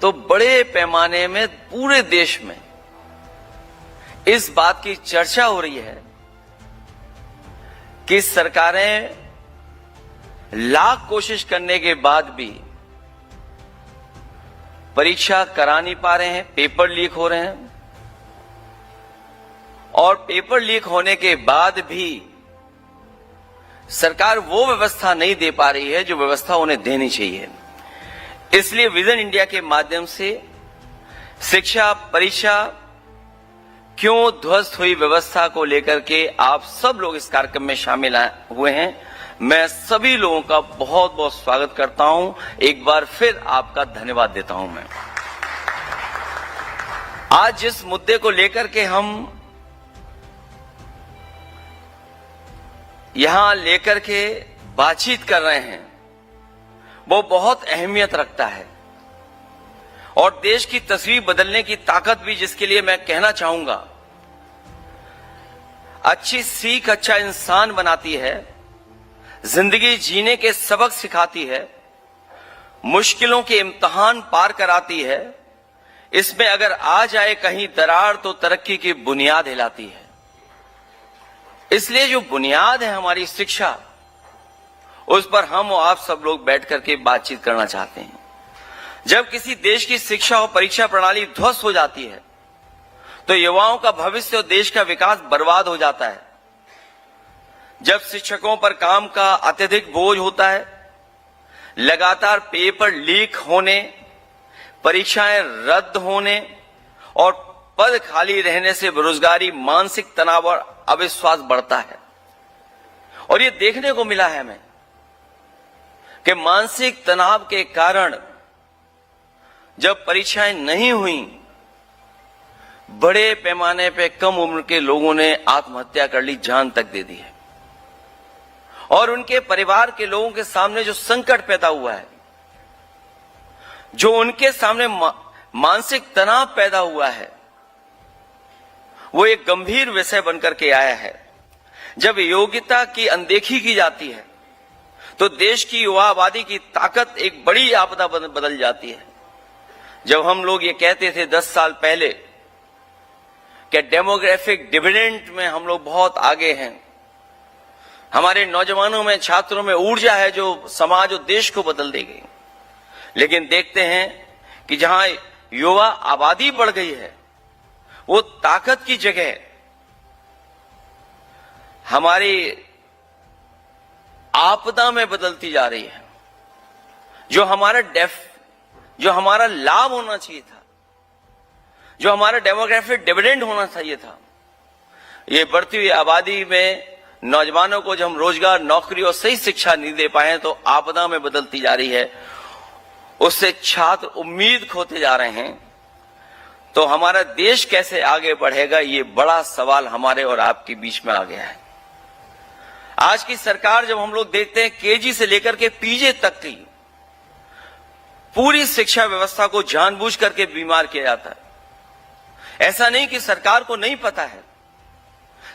तो बड़े पैमाने में पूरे देश में इस बात की चर्चा हो रही है कि सरकारें लाख कोशिश करने के बाद भी परीक्षा करा नहीं पा रहे हैं, पेपर लीक हो रहे हैं, और पेपर लीक होने के बाद भी सरकार वो व्यवस्था नहीं दे पा रही है जो व्यवस्था उन्हें देनी चाहिए। इसलिए विजन इंडिया के माध्यम से शिक्षा परीक्षा क्यों ध्वस्त हुई व्यवस्था को लेकर के आप सब लोग इस कार्यक्रम में शामिल हुए हैं। मैं सभी लोगों का बहुत बहुत स्वागत करता हूं। एक बार फिर आपका धन्यवाद देता हूं। मैं आज जिस मुद्दे को लेकर के हम यहां लेकर के बातचीत कर रहे हैं वो बहुत अहमियत रखता है और देश की तस्वीर बदलने की ताकत भी, जिसके लिए मैं कहना चाहूंगा, अच्छी सीख अच्छा इंसान बनाती है, जिंदगी जीने के सबक सिखाती है, मुश्किलों के इम्तिहान पार कराती है। इसमें अगर आ जाए कहीं दरार तो तरक्की की बुनियाद हिलाती है। इसलिए जो बुनियाद है हमारी शिक्षा, उस पर हम और आप सब लोग बैठ करके बातचीत करना चाहते हैं। जब किसी देश की शिक्षा और परीक्षा प्रणाली ध्वस्त हो जाती है तो युवाओं का भविष्य और देश का विकास बर्बाद हो जाता है। जब शिक्षकों पर काम का अत्यधिक बोझ होता है, लगातार पेपर लीक होने, परीक्षाएं रद्द होने और पद खाली रहने से बेरोजगारी, मानसिक तनाव और अविश्वास बढ़ता है। और ये देखने को मिला है हमें कि मानसिक तनाव के कारण जब परीक्षाएं नहीं हुई, बड़े पैमाने पे कम उम्र के लोगों ने आत्महत्या कर ली, जान तक दे दी है। और उनके परिवार के लोगों के सामने जो संकट पैदा हुआ है, जो उनके सामने मानसिक तनाव पैदा हुआ है, वो एक गंभीर विषय बनकर के आया है। जब योग्यता की अनदेखी की जाती है तो देश की युवा आबादी की ताकत एक बड़ी आपदा बदल जाती है। जब हम लोग ये कहते थे 10 साल पहले कि डेमोग्राफिक डिविडेंड में हम लोग बहुत आगे हैं, हमारे नौजवानों में, छात्रों में ऊर्जा है जो समाज और देश को बदल देगी, लेकिन देखते हैं कि जहां युवा आबादी बढ़ गई है, वो ताकत की जगह हमारी आपदा में बदलती जा रही है। जो हमारा लाभ होना चाहिए था, जो हमारा डेमोग्राफिक डिविडेंड होना चाहिए था, ये बढ़ती हुई आबादी में नौजवानों को जब हम रोजगार, नौकरी और सही शिक्षा नहीं दे पाए तो आपदा में बदलती जा रही है। उससे छात्र उम्मीद खोते जा रहे हैं। तो हमारा देश कैसे आगे बढ़ेगा, ये बड़ा सवाल हमारे और आपके बीच में आ गया है। आज की सरकार, जब हम लोग देखते हैं केजी से लेकर के पीजी तक की पूरी शिक्षा व्यवस्था को जानबूझ करके बीमार किया जाता है। ऐसा नहीं कि सरकार को नहीं पता है,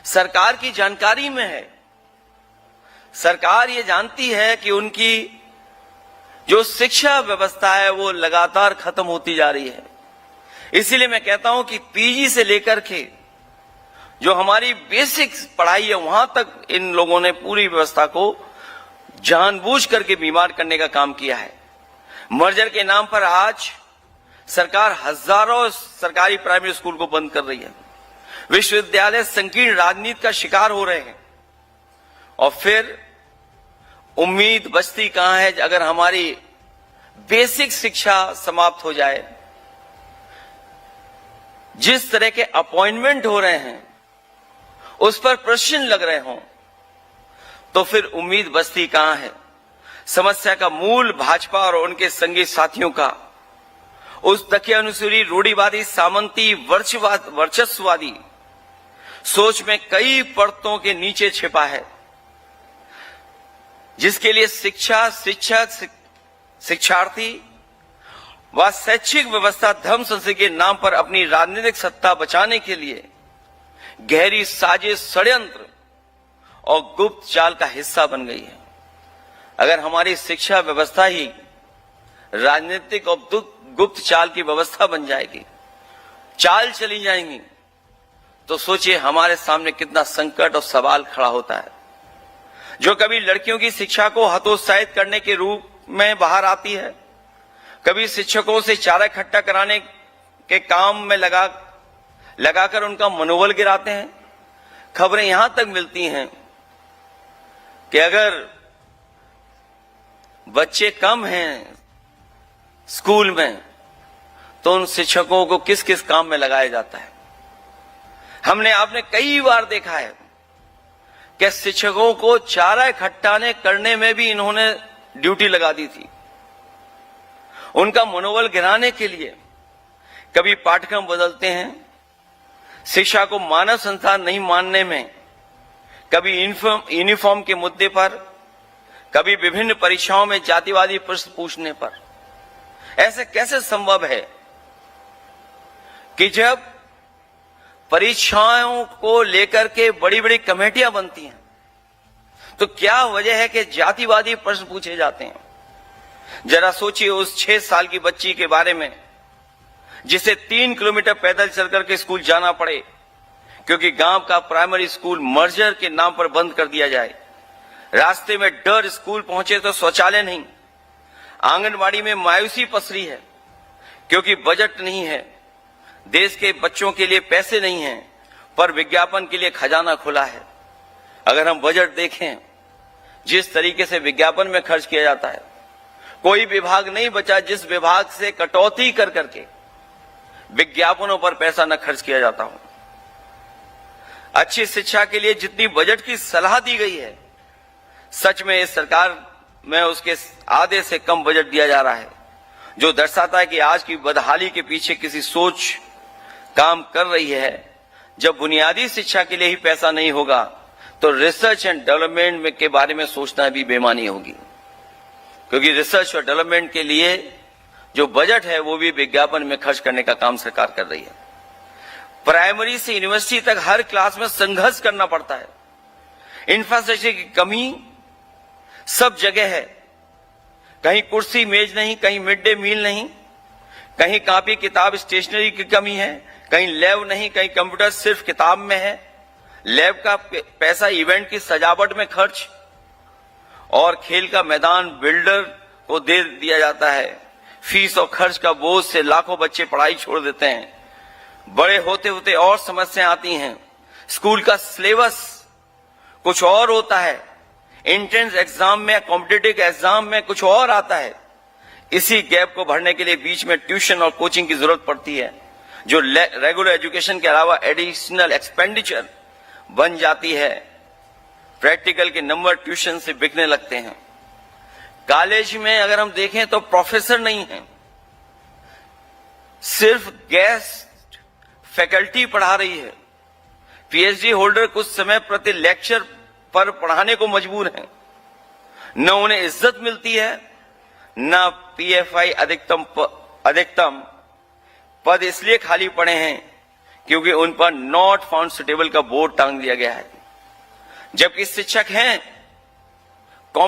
सरकार की जानकारी में है। सरकार ये जानती है कि उनकी जो शिक्षा व्यवस्था है वो लगातार खत्म होती जा रही है। इसीलिए मैं कहता हूं कि पीजी से लेकर के जो हमारी बेसिक पढ़ाई है, वहां तक इन लोगों ने पूरी व्यवस्था को जानबूझ करके बीमार करने का काम किया है। मर्जर के नाम पर आज सरकार हजारों सरकारी प्राइमरी स्कूल को बंद कर रही है। विश्वविद्यालय संकीर्ण राजनीति का शिकार हो रहे हैं। और फिर उम्मीद बचती कहां है अगर हमारी बेसिक शिक्षा समाप्त हो जाए। जिस तरह के अपॉइंटमेंट हो रहे हैं उस पर प्रश्न लग रहे हों तो फिर उम्मीद बचती कहां है। समस्या का मूल भाजपा और उनके संगी साथियों का उस दखियानुसूरी, रूढ़िवादी, सामंती, वर्चस्ववादी सोच में कई परतों के नीचे छिपा है, जिसके लिए शिक्षा, शिक्षक, शिक्षार्थी व शैक्षिक व्यवस्था धर्म संस्कृति के नाम पर अपनी राजनीतिक सत्ता बचाने के लिए गहरी साजिश, षड्यंत्र और गुप्त चाल का हिस्सा बन गई है। अगर हमारी शिक्षा व्यवस्था ही राजनीतिक और गुप्त चाल की व्यवस्था बन जाएगी, चाल चली जाएंगी, तो सोचिए हमारे सामने कितना संकट और सवाल खड़ा होता है। जो कभी लड़कियों की शिक्षा को हतोत्साहित करने के रूप में बाहर आती है, कभी शिक्षकों से चारा इकट्ठा कराने के काम में लगाकर उनका मनोबल गिराते हैं। खबरें यहां तक मिलती हैं कि अगर बच्चे कम हैं स्कूल में तो उन शिक्षकों को किस किस काम में लगाया जाता है। हमने आपने कई बार देखा है कि शिक्षकों को चारा इकट्ठा करने में भी इन्होंने ड्यूटी लगा दी थी, उनका मनोबल गिराने के लिए। कभी पाठ्यक्रम बदलते हैं, शिक्षा को मानव संसाधन नहीं मानने में, कभी यूनिफॉर्म के मुद्दे पर, कभी विभिन्न परीक्षाओं में जातिवादी प्रश्न पूछने पर। ऐसे कैसे संभव है कि जब परीक्षाओं को लेकर के बड़ी बड़ी कमेटियां बनती हैं तो क्या वजह है कि जातिवादी प्रश्न पूछे जाते हैं। जरा सोचिए उस 6 साल की बच्ची के बारे में जिसे 3 किलोमीटर पैदल चल करके स्कूल जाना पड़े क्योंकि गांव का प्राइमरी स्कूल मर्जर के नाम पर बंद कर दिया जाए। रास्ते में डर, स्कूल पहुंचे तो शौचालय नहीं। आंगनबाड़ी में मायूसी पसरी है क्योंकि बजट नहीं है, देश के बच्चों के लिए पैसे नहीं हैं, पर विज्ञापन के लिए खजाना खुला है। अगर हम बजट देखें, जिस तरीके से विज्ञापन में खर्च किया जाता है, कोई विभाग नहीं बचा जिस विभाग से कटौती कर करके विज्ञापनों पर पैसा न खर्च किया जाता हो। अच्छी शिक्षा के लिए जितनी बजट की सलाह दी गई है, सच में इस सरकार में उसके आधे से कम बजट दिया जा रहा है, जो दर्शाता है कि आज की बदहाली के पीछे किसी सोच काम कर रही है। जब बुनियादी शिक्षा के लिए ही पैसा नहीं होगा तो रिसर्च एंड डेवलपमेंट में के बारे में सोचना भी बेमानी होगी, क्योंकि रिसर्च और डेवलपमेंट के लिए जो बजट है वो भी विज्ञापन में खर्च करने का काम सरकार कर रही है। प्राइमरी से यूनिवर्सिटी तक हर क्लास में संघर्ष करना पड़ता है। इंफ्रास्ट्रक्चर की कमी सब जगह है, कहीं कुर्सी मेज नहीं, कहीं मिड डे मील नहीं, कहीं कॉपी किताब स्टेशनरी की कमी है, कहीं लैब नहीं, कहीं कंप्यूटर सिर्फ किताब में है। लैब का पैसा इवेंट की सजावट में खर्च और खेल का मैदान बिल्डर को दे दिया जाता है। फीस और खर्च का बोझ से लाखों बच्चे पढ़ाई छोड़ देते हैं। बड़े होते होते और समस्याएं आती हैं। स्कूल का सिलेबस कुछ और होता है, एंट्रेंस एग्जाम में, कॉम्पिटिटिव एग्जाम में कुछ और आता है। इसी गैप को भरने के लिए बीच में ट्यूशन और कोचिंग की जरूरत पड़ती है, जो रेगुलर एजुकेशन के अलावा एडिशनल एक्सपेंडिचर बन जाती है। प्रैक्टिकल के नंबर ट्यूशन से बिकने लगते हैं। कॉलेज में अगर हम देखें तो प्रोफेसर नहीं है, सिर्फ गेस्ट फैकल्टी पढ़ा रही है। पीएचडी होल्डर कुछ समय प्रति लेक्चर पर पढ़ाने को मजबूर हैं। न उन्हें इज्जत मिलती है, न पीएफआई अधिकतम पद इसलिए खाली पड़े हैं क्योंकि उन पर नॉट फाउंड सुटेबल का बोर्ड टांग दिया गया है। जबकि शिक्षक हैं